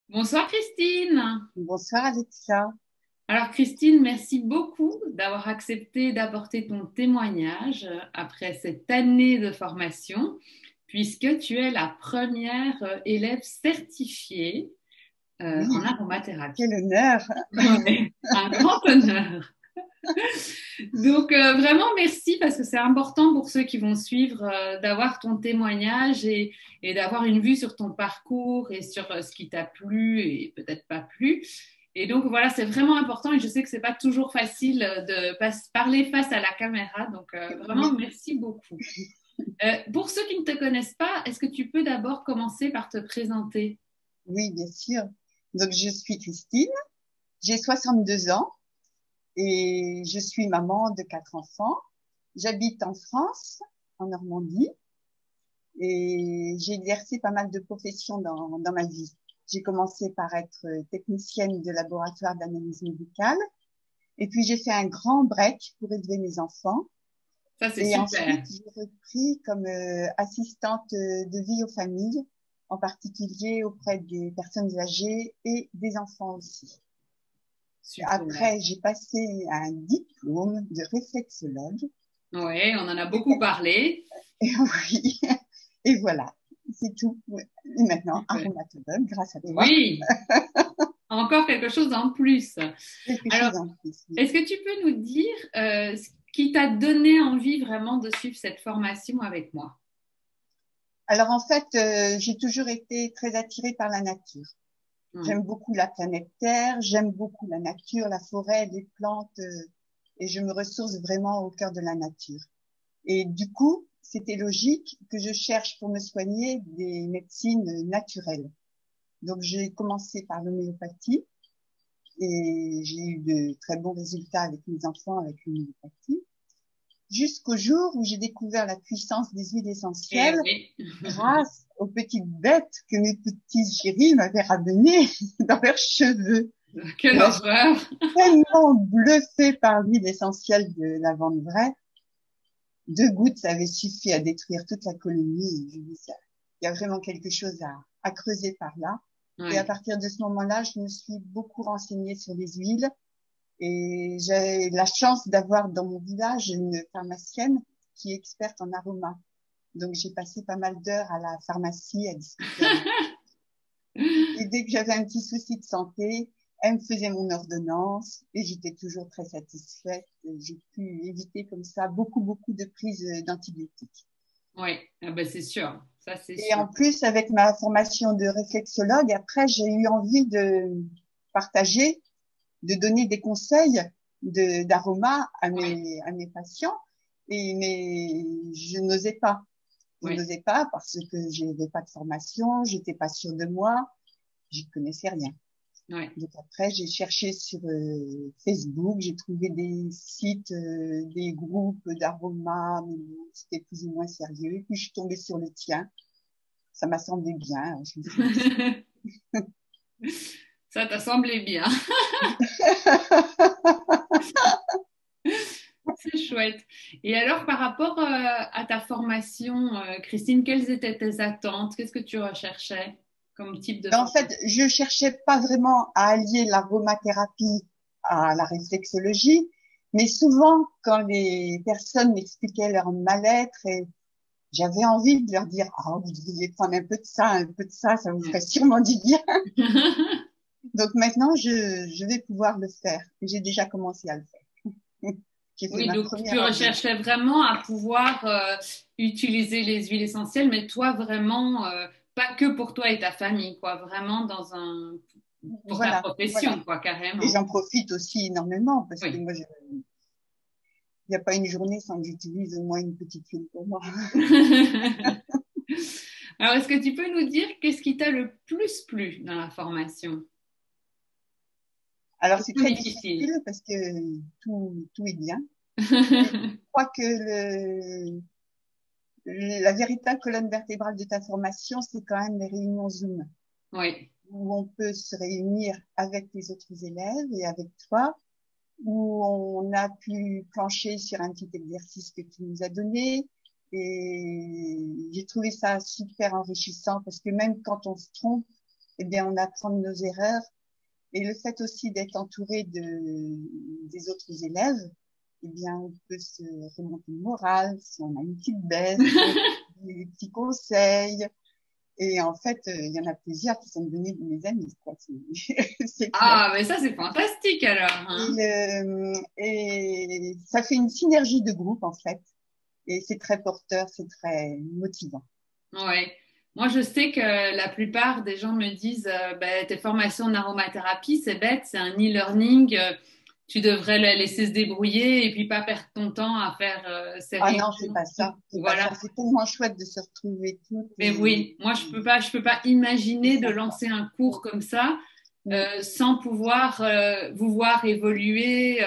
Bonsoir Christine. Bonsoir Alexa. Alors Christine, merci beaucoup d'avoir accepté d'apporter ton témoignage après cette année de formation, puisque tu es la première élève certifiée en Oui, aromathérapie. quel honneur. Ouais, un grand honneur. Donc vraiment merci parce que c'est important pour ceux qui vont suivre d'avoir ton témoignage et d'avoir une vue sur ton parcours et sur ce qui t'a plu et peut-être pas plu. Et donc voilà, c'est vraiment important et je sais que c'est pas toujours facile de parler face à la caméra. Donc vraiment Oui, merci beaucoup. Pour ceux qui ne te connaissent pas, est-ce que tu peux d'abord commencer par te présenter? oui, bien sûr. Donc, je suis Christine, j'ai 62 ans et je suis maman de 4 enfants. J'habite en France, en Normandie, et j'ai exercé pas mal de professions dans ma vie. J'ai commencé par être technicienne de laboratoire d'analyse médicale, et puis j'ai fait un grand break pour élever mes enfants. Ça, c'est Et super. ensuite, j'ai repris comme assistante de vie aux familles, en particulier auprès des personnes âgées et des enfants aussi. Super. Après, j'ai passé un diplôme de réflexologue. Oui, on en a Et, beaucoup parlé. et oui, et voilà, c'est tout. Et maintenant, Super. aromatologue, grâce à toi, Oui, encore quelque chose en plus. quelque Alors, chose en plus. Oui. est-ce que tu peux nous dire ce qui t'a donné envie vraiment de suivre cette formation avec moi? Alors en fait, j'ai toujours été très attirée par la nature. Oui, J'aime beaucoup la planète Terre, j'aime beaucoup la nature, la forêt, les plantes, et je me ressource vraiment au cœur de la nature. Et du coup, c'était logique que je cherche pour me soigner des médecines naturelles. Donc j'ai commencé par l'homéopathie et j'ai eu de très bons résultats avec mes enfants avec l'homéopathie, jusqu'au jour où j'ai découvert la puissance des huiles eh essentielles oui. grâce aux petites bêtes que mes petits chéris m'avaient ramenées dans leurs cheveux. Et Quelle là, horreur! tellement bluffée par l'huile essentielle de lavande vraie. 2 gouttes, ça avait suffi à détruire toute la colonie. Je dis ça. Il y a vraiment quelque chose à creuser par là. Et à Oui, partir de ce moment-là, je me suis beaucoup renseignée sur les huiles et j'ai la chance d'avoir dans mon village une pharmacienne qui est experte en aroma. Donc j'ai passé pas mal d'heures à la pharmacie à discuter avec. Et dès que j'avais un petit souci de santé, elle me faisait mon ordonnance et j'étais toujours très satisfaite. J'ai pu éviter comme ça beaucoup de prises d'antibiotiques. oui. Ah ben, c'est sûr. Ça, c'est Et sûr. en plus, avec ma formation de réflexologue, après, j'ai eu envie de partager, de donner des conseils d'aroma Oui, à mes patients. Mais je n'osais pas. Je oui. n'osais pas parce que je n'avais pas de formation, j'étais pas sûre de moi, j'y connaissais rien. Oui. Donc après, j'ai cherché sur Facebook, j'ai trouvé des sites, des groupes d'aromas, mais bon, c'était plus ou moins sérieux. Et puis je suis tombée sur le tien. Ça m'a semblé bien. Je me suis lancée. Ça t'a semblé bien. C'est chouette. Et alors, par rapport à ta formation, Christine, quelles étaient tes attentes? Qu'est-ce que tu recherchais comme type de Ben, en fait, formation? je cherchais pas vraiment à allier l'aromathérapie à la réflexologie, mais souvent, quand les personnes m'expliquaient leur mal-être, et j'avais envie de leur dire, oh, vous devriez prendre un peu de ça vous ferait Ouais. sûrement du bien. Donc maintenant, je vais pouvoir le faire. J'ai déjà commencé à le faire. J'ai fait Oui, ma donc tu première ordonnance. recherchais vraiment à pouvoir utiliser les huiles essentielles, mais toi vraiment, pas que pour toi et ta famille, quoi, vraiment pour ta Voilà, voilà. profession, quoi, Et carrément. j'en profite aussi énormément parce que Oui. moi, il n'y a pas une journée sans que j'utilise au moins une petite huile pour moi. Alors, est-ce que tu peux nous dire qu'est-ce qui t'a le plus plu dans la formation? Alors, c'est Question très difficile. difficile parce que tout est bien. Mais je crois que la véritable colonne vertébrale de ta formation, c'est quand même les réunions Zoom, Oui, où on peut se réunir avec les autres élèves et avec toi, où on a pu plancher sur un petit exercice que tu nous as donné. Et j'ai trouvé ça super enrichissant parce que même quand on se trompe, eh bien, on apprend de nos erreurs. Et le fait aussi d'être entouré des autres élèves, eh bien, on peut se remonter le moral si on a une petite baisse, des petits conseils. Et en fait, il y en a plusieurs qui sont devenus mes amis, quoi. C'est clair. Ah, mais ça, c'est fantastique alors, hein. Et ça fait une synergie de groupe, en fait. Et c'est très porteur, c'est très motivant. Ouais. Moi, je sais que la plupart des gens me disent ben, tes formations en aromathérapie, c'est bête, c'est un e-learning, tu devrais la laisser se débrouiller et puis pas perdre ton temps à faire ces Ah réunions. non, c'est pas ça. C'est pas Voilà. ça. C'est tellement chouette de se retrouver toutes Mais oui, moi, je peux pas c'est imaginer de sympa. lancer un cours comme ça Mm, sans pouvoir vous voir évoluer,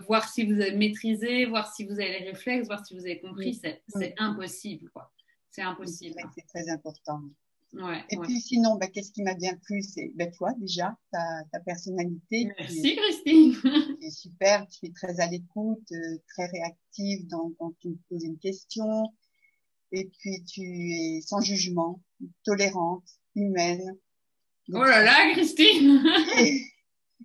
voir si vous avez maîtrisé, voir si vous avez les réflexes, voir si vous avez compris. mm, C'est mm. impossible, quoi. C'est C'est impossible. vrai que c'est très important. Ouais, Et ouais. puis sinon, bah, qu'est-ce qui m'a bien plu, c'est toi déjà, ta personnalité Merci, Christine. qui est super, tu es très à l'écoute, très réactive quand tu me poses une question, et puis tu es sans jugement, tolérante, humaine. Oh Donc là là, Christine. et,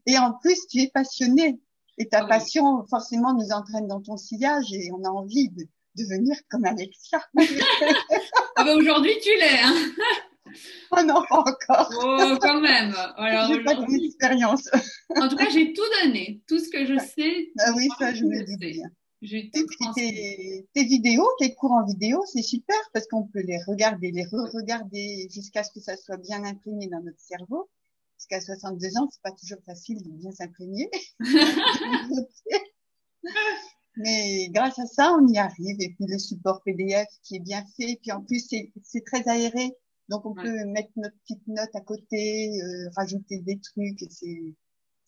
et en plus, tu es passionnée. Et ta Ah oui. passion, forcément, nous entraîne dans ton sillage et on a envie de devenir comme Alexia. Ah bah aujourd'hui, tu l'es, hein. Oh non, pas encore. Oh, quand même. Alors J'ai pas ton aujourd'hui, expérience. en tout cas, j'ai tout donné. Tout ce que je sais, Ah oui, moi, ça, je je me le doute sais. bien. J'ai Et tout puis transmis. tes vidéos, tes cours en vidéo, c'est super parce qu'on peut les regarder, les re-regarder jusqu'à ce que ça soit bien imprégné dans notre cerveau. Parce qu'à 62 ans, c'est pas toujours facile de bien s'imprégner. Mais grâce à ça, on y arrive. Et puis le support PDF qui est bien fait. Et puis en plus, c'est très aéré. Donc on Ouais, peut mettre notre petite note à côté, rajouter des trucs.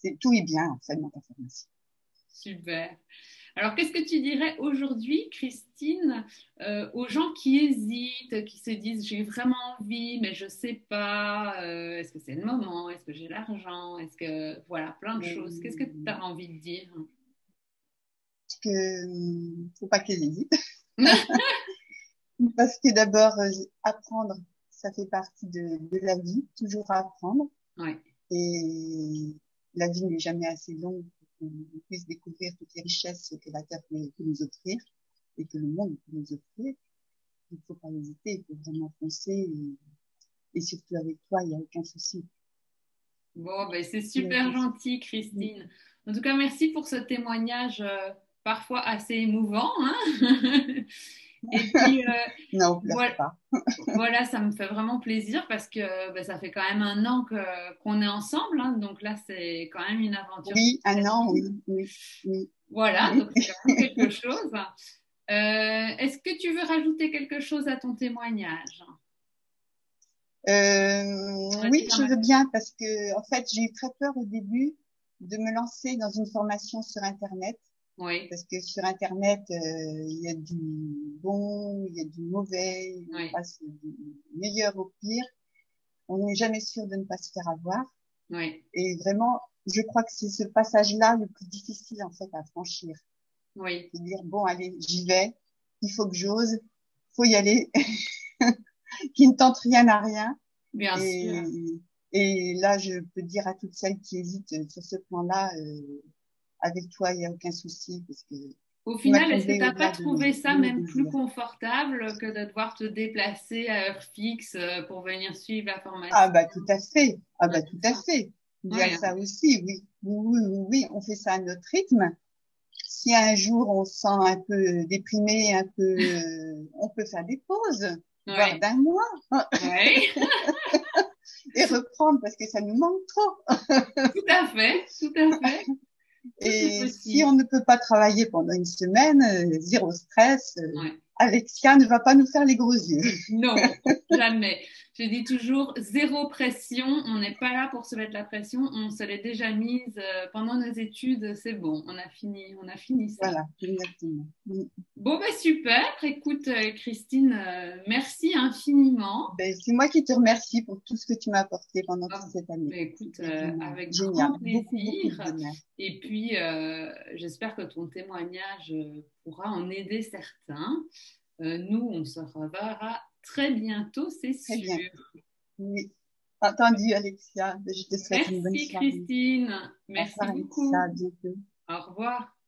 Et tout est bien en fait dans ta formation. super. Alors, qu'est-ce que tu dirais aujourd'hui, Christine, aux gens qui hésitent, qui se disent j'ai vraiment envie, mais je ne sais pas, est-ce que c'est le moment, est-ce que j'ai l'argent, est-ce que voilà, plein de choses. Qu'est-ce que tu Euh, as envie de dire? faut pas qu'ils hésitent. Parce que d'abord, apprendre, ça fait partie de la vie, toujours apprendre. Ouais, Et la vie n'est jamais assez longue pour qu'on puisse découvrir toutes les richesses que la Terre peut nous offrir et que le monde peut nous offrir. Il ne faut pas hésiter, il faut vraiment foncer et surtout avec toi, il n'y a aucun souci. bon, ben, c'est Il y a super aucun souci. gentil, Christine. En tout cas, merci pour ce témoignage parfois assez émouvant, hein. Et puis, Non, pleure voilà, pas. voilà, ça me fait vraiment plaisir parce que ben, ça fait quand même un an qu'on est ensemble, hein. Donc là, c'est quand même une aventure Oui, un an, significative. oui, oui, oui, Voilà, oui. donc c'est quand même quelque chose. Est-ce que tu veux rajouter quelque chose à ton témoignage? On a Oui, déjà je mal. veux bien parce que, en fait, j'ai eu très peur au début de me lancer dans une formation sur Internet. Oui, Parce que sur Internet, il y a du bon, il y a du mauvais, on oui, passe du meilleur au pire. On n'est jamais sûr de ne pas se faire avoir. oui, Et vraiment, je crois que c'est ce passage-là le plus difficile, en fait, à franchir. oui, C'est dire, bon, allez, j'y vais, il faut que j'ose, faut y aller, qui ne tente rien à rien. bien sûr. Et, et là, je peux dire à toutes celles qui hésitent sur ce plan-là, avec toi, il n'y a aucun souci, parce que Au tu m'as final, est-ce que tu comblé n'as pas au-delà trouvé ça de mes même plus désirs. confortable que de devoir te déplacer à heure fixe pour venir suivre la Ah formation? bah tout à fait, ah Ouais, bah tout c'est à ça. fait. Il y a Oui, ça aussi, oui. Oui, oui, oui, oui, on fait ça à notre rythme. Si un jour on se sent un peu déprimé, un peu, on peut faire des pauses, voire oui, d'un mois, hein, oui, et reprendre parce que ça nous manque trop. tout à fait, tout à fait. Tout est Et si on possible. ne peut pas travailler pendant une semaine, zéro stress, Ouais. Alexia ne va pas nous faire les gros yeux. Non, jamais. Je dis toujours zéro pression. On n'est pas là pour se mettre la pression. On se l'est déjà mise pendant nos études. C'est bon, on a fini ça. Voilà, exactement. Bon, bah super. Écoute, Christine, merci infiniment. Ben, c'est moi qui te remercie pour tout ce que tu m'as apporté pendant toute Ah, cette année. bah, écoute, C'était génial, avec génial. grand Beaucoup, beaucoup de plaisir. bonheur. Et puis, j'espère que ton témoignage pourra en aider certains. Nous, on se reverra très bientôt, c'est Très bien. sûr. Oui. Entendu, Alexia. Je te souhaite une bonne Merci soirée. Christine. Au Merci revoir, Alexia. beaucoup. À bientôt. Au revoir.